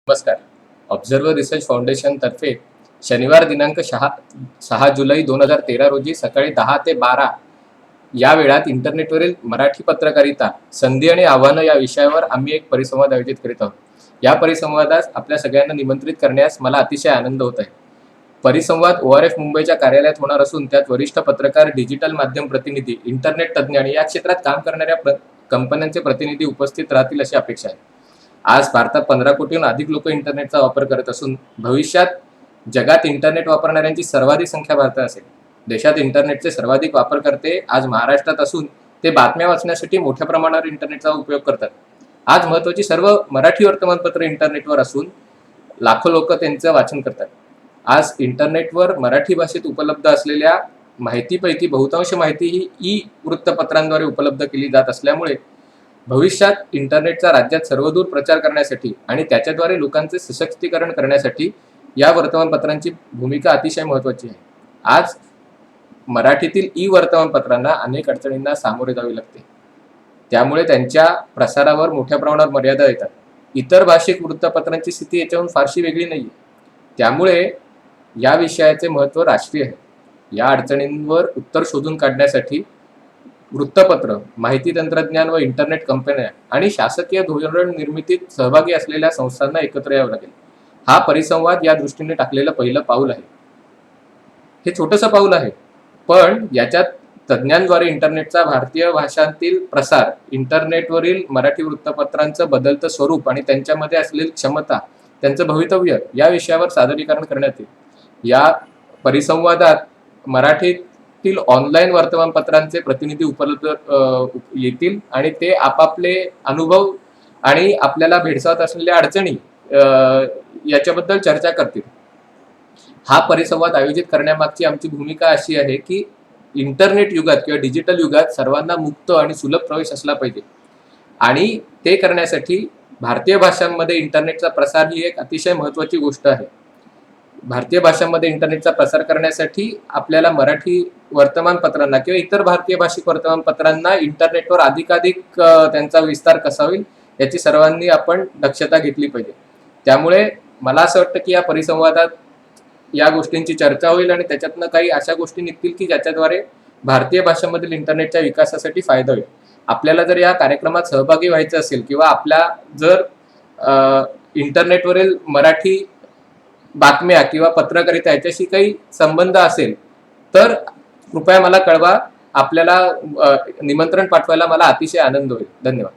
नमस्कार. Observer research foundation तर्फे शनिवार दिनांक 6 जुलै 2013 रोजी सकाळी 10 ते 12 या वेळात इंटरनेटवरील मराठी पत्रकारिता संधी आणि आव्हानं या विषयावर आम्ही एक परिसंवाद आयोजित करीत आहोत. या परिसंवादास आपल्या सगळ्यांना निमंत्रित करण्यास मला अतिशय आनंद होत आहे. परिसंवाद ORF मुंबईच्या कार्यालयात होणार असून त्यात वरिष्ठ पत्रकार, डिजिटल माध्यम प्रतिनिधी, इंटरनेट तज्ज्ञ आणि या क्षेत्रात काम करणाऱ्या कंपन्यांचे प्रतिनिधी उपस्थित राहतील अशी अपेक्षा आहे. आज भारतात 15 कोटीहून अधिक लोक इंटरनेटचा वापर करत असून भविष्यात जगात इंटरनेट वापरणाऱ्यांची सर्वाधिक संख्या भारतात असेल. देशात इंटरनेटचे सर्वाधिक वापरकर्ते आज महाराष्ट्रात असून ते बातम्या वाचण्यासाठी मोठ्या प्रमाणावर इंटरनेटचा उपयोग करतात. आज महत्त्वाची सर्व मराठी वर्तमानपत्र इंटरनेटवर असून लाखो लोक त्यांचं वाचन करतात. आज इंटरनेटवर मराठी भाषेत उपलब्ध असलेल्या माहितीपैकी बहुतांश माहिती ही वृत्तपत्रांद्वारे उपलब्ध केली जात असल्यामुळे भविष्यात इंटरनेटचा राज्यात सर्वदूर प्रचार करण्यासाठी आणि त्याच्याद्वारे लोकांचे सशक्तीकरण करण्यासाठी या वर्तमानपत्रांची भूमिका अतिशय महत्त्वाची आहे. आज मराठीतील वर्तमानपत्रांना अनेक अडचणींना सामोरे जावे लागते. त्यामुळे त्यांच्या प्रसारावर मोठ्या प्रमाणावर मर्यादा येतात. इतर भाषिक वृत्तपत्रांची स्थिती याच्याहून फारशी वेगळी नाही. त्यामुळे या विषयाचे महत्त्व राष्ट्रीय आहे. या अडचणींवर उत्तर शोधून काढण्यासाठी वृत्तपत्र, माहिती तंत्रज्ञान व इंटरनेट कंपन्या आणि शासकीय धोरण निर्मितीत सहभागी असलेल्या संस्थांना एकत्र यावं लागेल. हा परिसंवाद या दृष्टीने टाकलेलं पहिलं पाऊल आहे. हे छोटंसं पाऊल आहे, पण याच्यात तज्ज्ञांद्वारे इंटरनेटचा भारतीय भाषांतील प्रसार, इंटरनेटवरील मराठी वृत्तपत्रांचं बदलतं स्वरूप आणि त्यांच्यामध्ये असलेली क्षमता, त्यांचं भवितव्य या विषयावर सादरीकरण करण्यात येईल. या परिसंवादात मराठीतील ऑनलाईन वर्तमानपत्रांचे प्रतिनिधी उपलब्ध येतील आणि ते आपापले अनुभव आणि आपल्याला भेडसावत असलेल्या अडचणी याच्याबद्दल चर्चा करतील. हा परिसंवाद आयोजित करण्यामागची आमची भूमिका अशी आहे की इंटरनेट युगात किंवा डिजिटल युगात सर्वांना मुक्त आणि सुलभ प्रवेश असला पाहिजे आणि ते करण्यासाठी भारतीय भाषांमध्ये इंटरनेटचा प्रसार ही एक अतिशय महत्त्वाची गोष्ट आहे. भारतीय भाषांमध्ये इंटरनेटचा प्रसार करण्यासाठी आपल्याला मराठी वर्तमानपत्रांना किंवा इतर भारतीय भाषिक वर्तमानपत्रांना इंटरनेटवर अधिकाधिक त्यांचा विस्तार कसा होईल याची सर्वांनी आपण दक्षता घेतली पाहिजे. त्यामुळे मला असं वाटतं की या परिसंवादात या गोष्टींची चर्चा होईल आणि त्याच्यातनं काही अशा गोष्टी निघतील की ज्याच्याद्वारे भारतीय भाषांमधील इंटरनेटच्या विकासासाठी फायदा होईल. आपल्याला जर या कार्यक्रमात सहभागी व्हायचं असेल किंवा आपल्या जर इंटरनेटवरील मराठी बातम्या किंवा पत्रकारिता याच्याशी काही संबंध असेल तर कृपया मला कळवा. आपल्याला निमंत्रण पाठवायला मला अतिशय आनंद होईल. धन्यवाद.